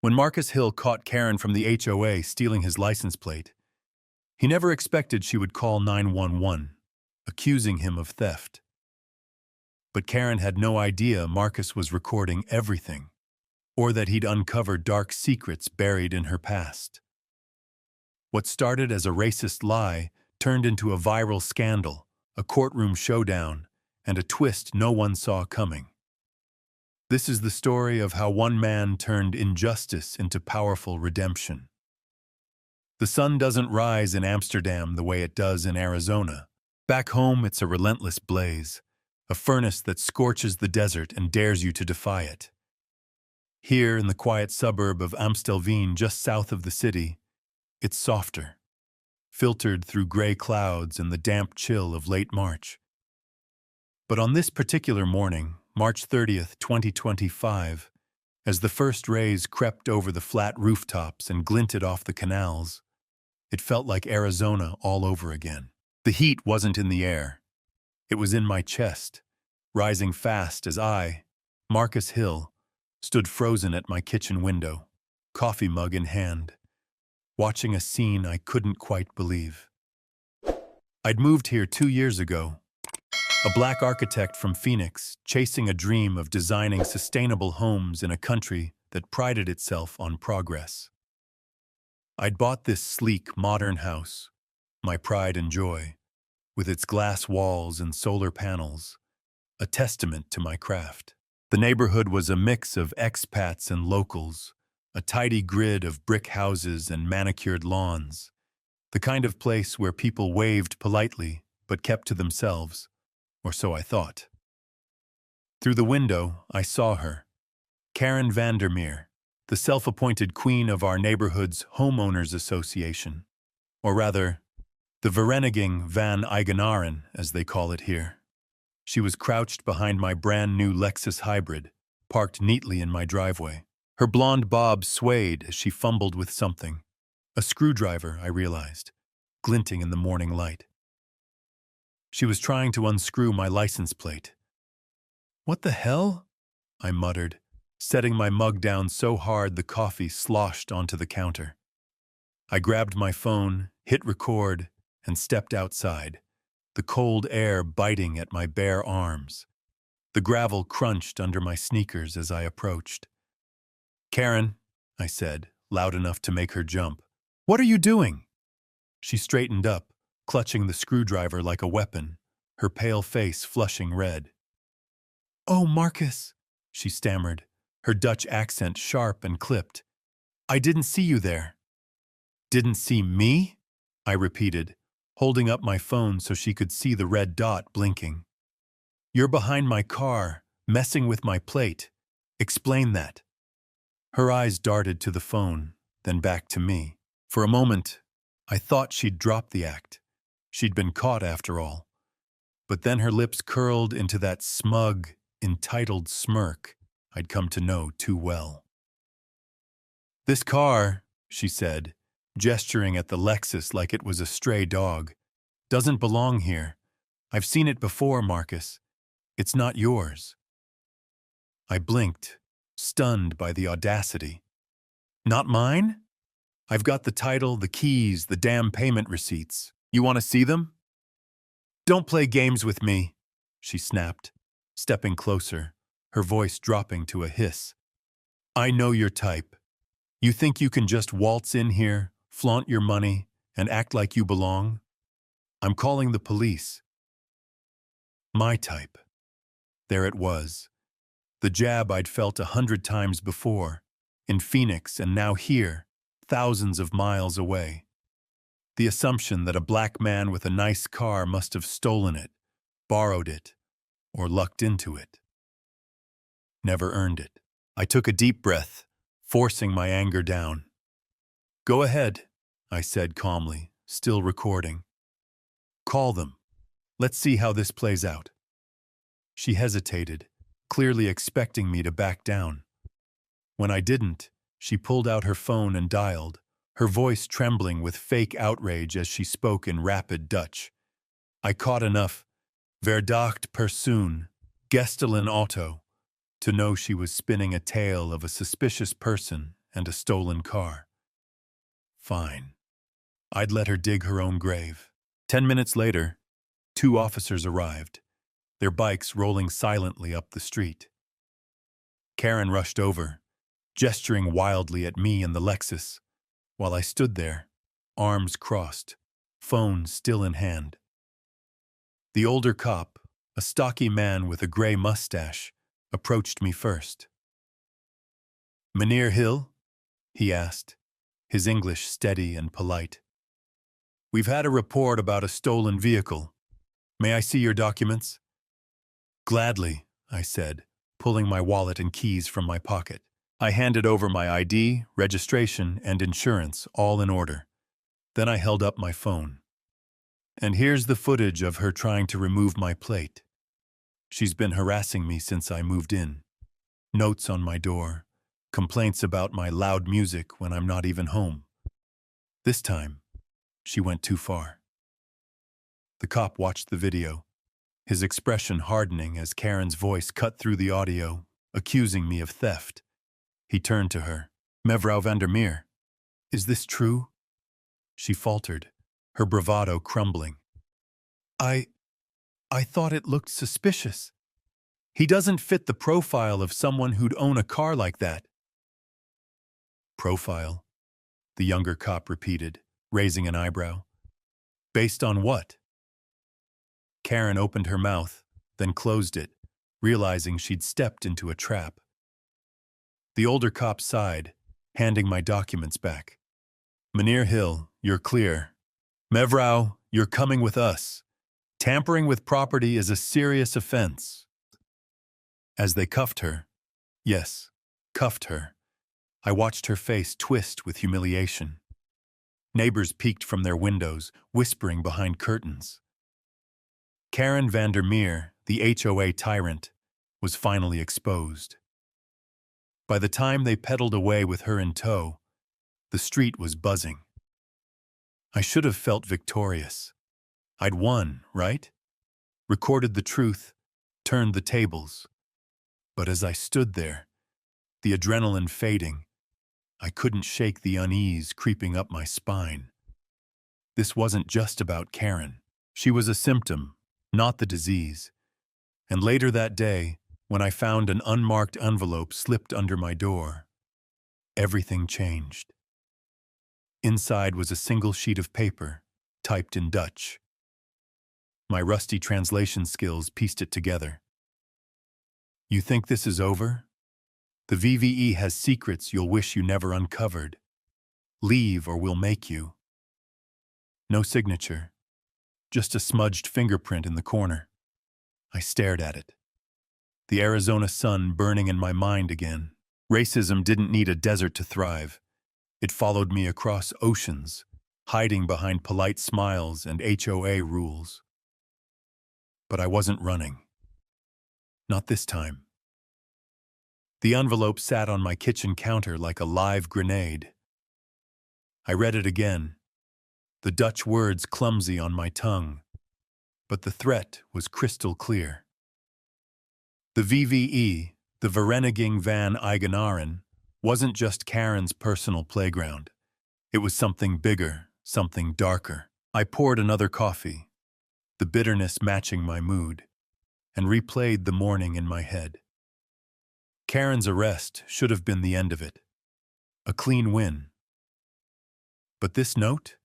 When Marcus Hill caught Karen from the HOA stealing his license plate, he never expected she would call 911, accusing him of theft. But Karen had no idea Marcus was recording everything, or that he'd uncovered dark secrets buried in her past. What started as a racist lie turned into a viral scandal, a courtroom showdown, and a twist no one saw coming. This is the story of how one man turned injustice into powerful redemption. The sun doesn't rise in Amsterdam the way it does in Arizona. Back home, it's a relentless blaze, a furnace that scorches the desert and dares you to defy it. Here, in the quiet suburb of Amstelveen, just south of the city, it's softer, filtered through gray clouds and the damp chill of late March. But on this particular morning, March 30th, 2025, as the first rays crept over the flat rooftops and glinted off the canals, it felt like Arizona all over again. The heat wasn't in the air. It was in my chest, rising fast as I, Marcus Hill, stood frozen at my kitchen window, coffee mug in hand, watching a scene I couldn't quite believe. I'd moved here 2 years ago, a black architect from Phoenix, chasing a dream of designing sustainable homes in a country that prided itself on progress. I'd bought this sleek, modern house, my pride and joy, with its glass walls and solar panels, a testament to my craft. The neighborhood was a mix of expats and locals, a tidy grid of brick houses and manicured lawns, the kind of place where people waved politely but kept to themselves. Or so I thought. Through the window, I saw her, Karen Vandermeer, the self-appointed queen of our neighborhood's homeowners association, or rather, the Vereniging van Eigenaren, as they call it here. She was crouched behind my brand-new Lexus Hybrid, parked neatly in my driveway. Her blonde bob swayed as she fumbled with something, a screwdriver, I realized, glinting in the morning light. She was trying to unscrew my license plate. "What the hell?" I muttered, setting my mug down so hard the coffee sloshed onto the counter. I grabbed my phone, hit record, and stepped outside, the cold air biting at my bare arms. The gravel crunched under my sneakers as I approached. "Karen," I said, loud enough to make her jump. "What are you doing?" She straightened up, clutching the screwdriver like a weapon, her pale face flushing red. "Oh, Marcus," she stammered, her Dutch accent sharp and clipped. "I didn't see you there." "Didn't see me?" I repeated, holding up my phone so she could see the red dot blinking. "You're behind my car, messing with my plate. Explain that." Her eyes darted to the phone, then back to me. For a moment, I thought she'd dropped the act. She'd been caught after all. But then her lips curled into that smug, entitled smirk I'd come to know too well. "This car," she said, gesturing at the Lexus like it was a stray dog, "doesn't belong here. I've seen it before, Marcus. It's not yours." I blinked, stunned by the audacity. "Not mine? I've got the title, the keys, the damn payment receipts. You want to see them?" "Don't play games with me," she snapped, stepping closer, her voice dropping to a hiss. "I know your type. You think you can just waltz in here, flaunt your money, and act like you belong? I'm calling the police." My type. There it was. The jab I'd felt 100 times before, in Phoenix and now here, thousands of miles away. The assumption that a black man with a nice car must have stolen it, borrowed it, or lucked into it. Never earned it. I took a deep breath, forcing my anger down. "Go ahead," I said calmly, still recording. "Call them. Let's see how this plays out." She hesitated, clearly expecting me to back down. When I didn't, she pulled out her phone and dialed, her voice trembling with fake outrage as she spoke in rapid Dutch. I caught enough verdacht persoon, gestelen auto, to know she was spinning a tale of a suspicious person and a stolen car. Fine. I'd let her dig her own grave. 10 minutes later, 2 officers arrived, their bikes rolling silently up the street. Karen rushed over, gesturing wildly at me and the Lexus, while I stood there, arms crossed, phone still in hand. The older cop, a stocky man with a gray mustache, approached me first. "Mynheer Hill?" he asked, his English steady and polite. "We've had a report about a stolen vehicle. May I see your documents?" "Gladly," I said, pulling my wallet and keys from my pocket. I handed over my ID, registration, and insurance, all in order. Then I held up my phone. "And here's the footage of her trying to remove my plate. She's been harassing me since I moved in. Notes on my door, complaints about my loud music when I'm not even home. This time, she went too far." The cop watched the video, his expression hardening as Karen's voice cut through the audio, accusing me of theft. He turned to her. "Mevrouw van der Meer, is this true?" She faltered, her bravado crumbling. I thought it looked suspicious. He doesn't fit the profile of someone who'd own a car like that." "Profile?" the younger cop repeated, raising an eyebrow. "Based on what?" Karen opened her mouth, then closed it, realizing she'd stepped into a trap. The older cop sighed, handing my documents back. "Mynheer Hill, you're clear. Mevrouw, you're coming with us. Tampering with property is a serious offense." As they cuffed her, yes, cuffed her, I watched her face twist with humiliation. Neighbors peeked from their windows, whispering behind curtains. Karen van der Meer, the HOA tyrant, was finally exposed. By the time they pedaled away with her in tow, the street was buzzing. I should have felt victorious. I'd won, right? Recorded the truth, turned the tables. But as I stood there, the adrenaline fading, I couldn't shake the unease creeping up my spine. This wasn't just about Karen. She was a symptom, not the disease. And later that day, when I found an unmarked envelope slipped under my door, everything changed. Inside was a single sheet of paper, typed in Dutch. My rusty translation skills pieced it together. "You think this is over? The VVE has secrets you'll wish you never uncovered. Leave or we'll make you." No signature, just a smudged fingerprint in the corner. I stared at it. The Arizona sun burning in my mind again. Racism didn't need a desert to thrive. It followed me across oceans, hiding behind polite smiles and HOA rules. But I wasn't running. Not this time. The envelope sat on my kitchen counter like a live grenade. I read it again, the Dutch words clumsy on my tongue, but the threat was crystal clear. The VVE, the Vereniging van Eigenaren, wasn't just Karen's personal playground. It was something bigger, something darker. I poured another coffee, the bitterness matching my mood, and replayed the morning in my head. Karen's arrest should have been the end of it. A clean win. But this note?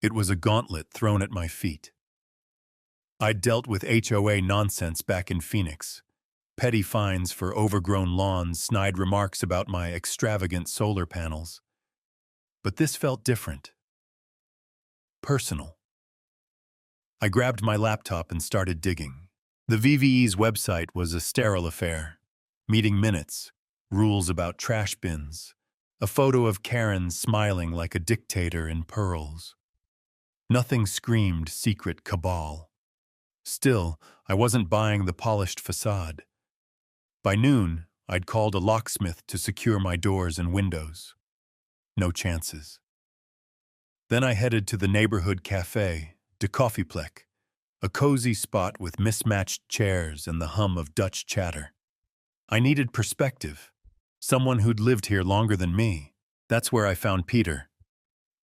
It was a gauntlet thrown at my feet. I'd dealt with HOA nonsense back in Phoenix. Petty fines for overgrown lawns, snide remarks about my extravagant solar panels. But this felt different. Personal. I grabbed my laptop and started digging. The VVE's website was a sterile affair. Meeting minutes, rules about trash bins, a photo of Karen smiling like a dictator in pearls. Nothing screamed secret cabal. Still, I wasn't buying the polished facade. By noon, I'd called a locksmith to secure my doors and windows. No chances. Then I headed to the neighborhood cafe, De Koffieplek, a cozy spot with mismatched chairs and the hum of Dutch chatter. I needed perspective, Someone who'd lived here longer than me. That's where I found Peter,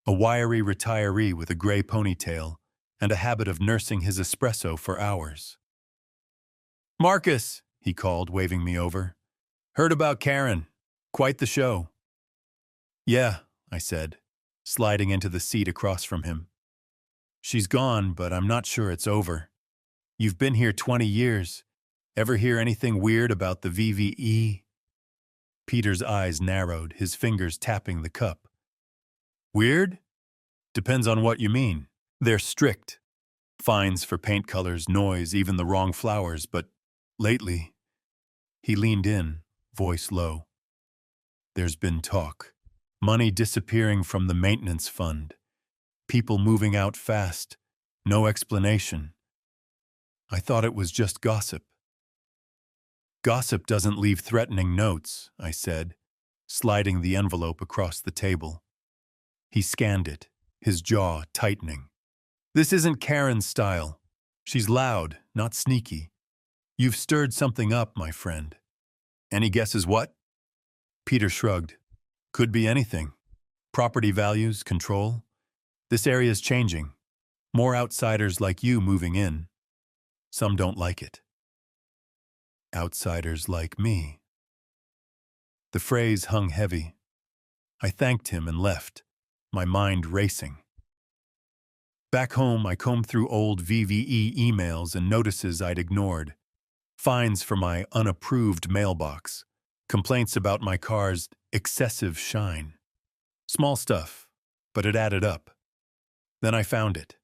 a wiry retiree with a gray ponytail and a habit of nursing his espresso for hours. "Marcus," he called, waving me over. "Heard about Karen. Quite the show." "Yeah," I said, sliding into the seat across from him. "She's gone, but I'm not sure it's over. You've been here 20 years. Ever hear anything weird about the VVE?" Peter's eyes narrowed, his fingers tapping the cup. "Weird? Depends on what you mean. They're strict. Fines for paint colors, noise, even the wrong flowers, but lately..." He leaned in, voice low. "There's been talk. Money disappearing from the maintenance fund. People moving out fast. No explanation. I thought it was just gossip." "Gossip doesn't leave threatening notes," I said, sliding the envelope across the table. He scanned it, his jaw tightening. "This isn't Karen's style. She's loud, not sneaky. You've stirred something up, my friend." "Any guesses what?" Peter shrugged. "Could be anything. Property values, control. This area's changing. More outsiders like you moving in. Some don't like it." Outsiders like me. The phrase hung heavy. I thanked him and left, my mind racing. Back home, I combed through old VVE emails and notices I'd ignored. Fines for my unapproved mailbox. Complaints about my car's excessive shine. Small stuff, but it added up. Then I found it.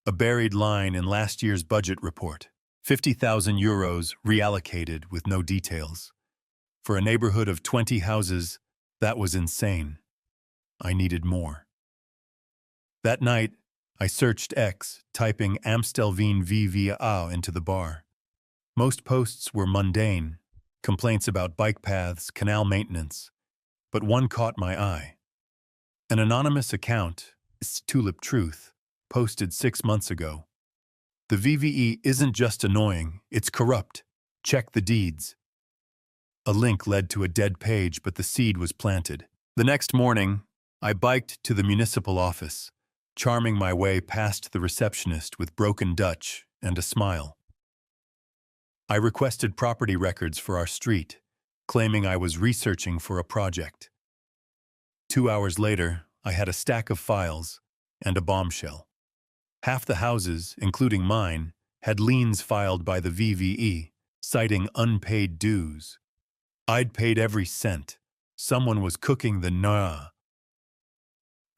A buried line in last year's budget report. 50,000 euros reallocated with no details. For a neighborhood of 20 houses, that was insane. I needed more. That night, I searched X, typing Amstelveen VVA into the bar. Most posts were mundane, complaints about bike paths, canal maintenance, but one caught my eye. An anonymous account, Tulip Truth, posted 6 months ago. "The VVE isn't just annoying, it's corrupt. Check the deeds." A link led to a dead page, but the seed was planted. The next morning, I biked to the municipal office, charming my way past the receptionist with broken Dutch and a smile. I requested property records for our street, claiming I was researching for a project. 2 hours later, I had a stack of files and a bombshell. Half the houses, including mine, had liens filed by the VVE, citing unpaid dues. I'd paid every cent. Someone was cooking the na.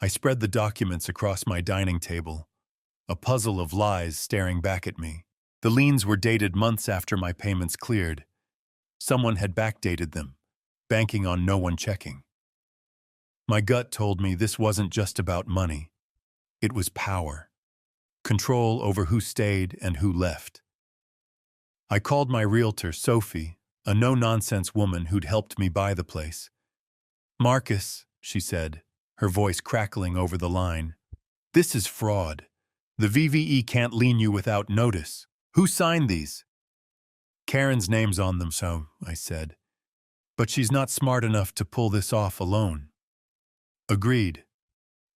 I spread the documents across my dining table, a puzzle of lies staring back at me. The liens were dated months after my payments cleared. Someone had backdated them, banking on no one checking. My gut told me this wasn't just about money. It was power. Control over who stayed and who left. I called my realtor, Sophie, a no-nonsense woman who'd helped me buy the place. "Marcus," she said, her voice crackling over the line, "this is fraud. The VVE can't lien you without notice. Who signed these?" "Karen's name's on them, so," I said. "But she's not smart enough to pull this off alone." "Agreed.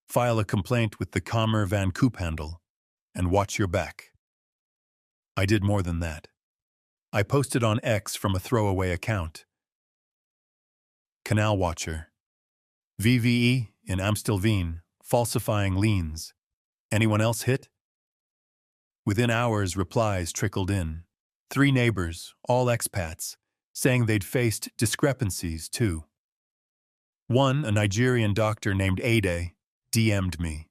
File a complaint with the Kamer van Koophandel and watch your back." I did more than that. I posted on X from a throwaway account. "Canal Watcher. VVE in Amstelveen, falsifying liens. Anyone else hit?" Within hours, replies trickled in. 3 neighbors, all expats, saying they'd faced discrepancies too. One, a Nigerian doctor named Ade, DM'd me.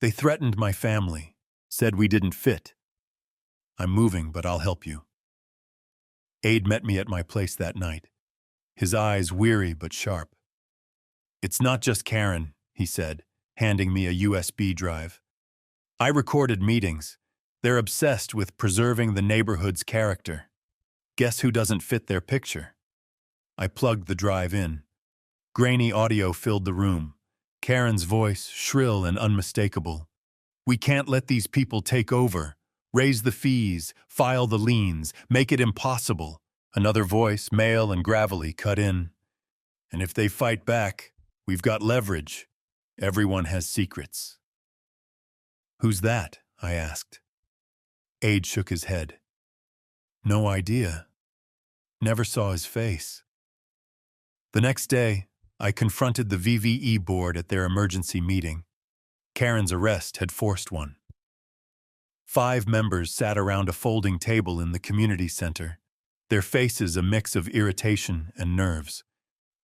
"They threatened my family, said we didn't fit. I'm moving, but I'll help you." Ade met me at my place that night, his eyes weary but sharp. "It's not just Karen," he said, handing me a USB drive. "I recorded meetings. They're obsessed with preserving the neighborhood's character. Guess who doesn't fit their picture?" I plugged the drive in. Grainy audio filled the room. Karen's voice, shrill and unmistakable. "We can't let these people take over. Raise the fees, file the liens, make it impossible." Another voice, male and gravelly, cut in. And if they fight back, we've got leverage. Everyone has secrets. Who's that? I asked. Aide shook his head. No idea. Never saw his face. The next day, I confronted the VVE board at their emergency meeting. Karen's arrest had forced one. 5 members sat around a folding table in the community center, their faces a mix of irritation and nerves.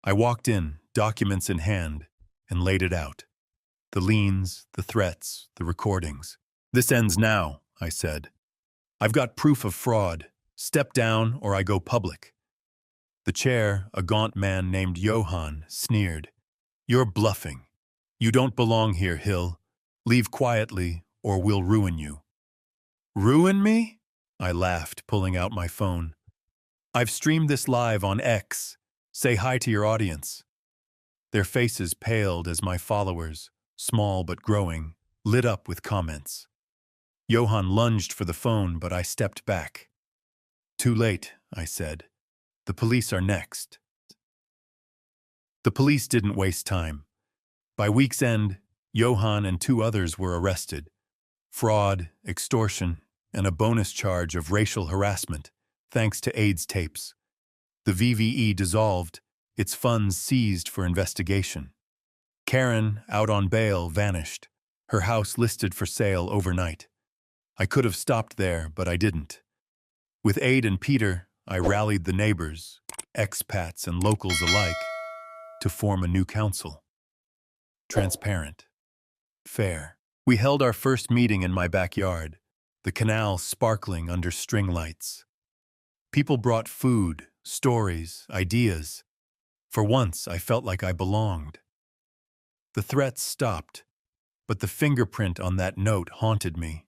I walked in, documents in hand, and laid it out. The liens, the threats, the recordings. This ends now, I said. I've got proof of fraud. Step down or I go public. The chair, a gaunt man named Johann, sneered. You're bluffing. You don't belong here, Hill. Leave quietly or we'll ruin you. Ruin me? I laughed, pulling out my phone. I've streamed this live on X. Say hi to your audience. Their faces paled as my followers, small but growing, lit up with comments. Johann lunged for the phone, but I stepped back. Too late, I said. The police are next. The police didn't waste time. By week's end, Johann and 2 others were arrested. Fraud, extortion, and a bonus charge of racial harassment, thanks to AIDS tapes. The VVE dissolved, its funds seized for investigation. Karen, out on bail, vanished, her house listed for sale overnight. I could have stopped there, but I didn't. With Aide and Peter, I rallied the neighbors, expats and locals alike, to form a new council. Transparent. Fair. We held our first meeting in my backyard, the canal sparkling under string lights. People brought food, stories, ideas. For once, I felt like I belonged. The threats stopped, but the fingerprint on that note haunted me.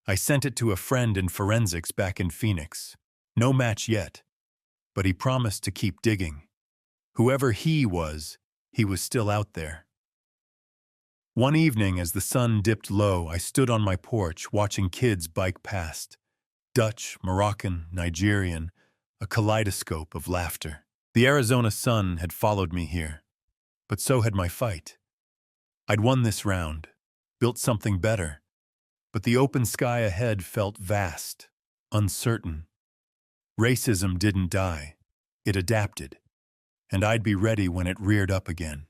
I sent it to a friend in forensics back in Phoenix. No match yet, but he promised to keep digging. Whoever he was still out there. One evening, as the sun dipped low, I stood on my porch watching kids bike past. Dutch, Moroccan, Nigerian, a kaleidoscope of laughter. The Arizona sun had followed me here, but so had my fight. I'd won this round, built something better, but the open sky ahead felt vast, uncertain. Racism didn't die, it adapted, and I'd be ready when it reared up again.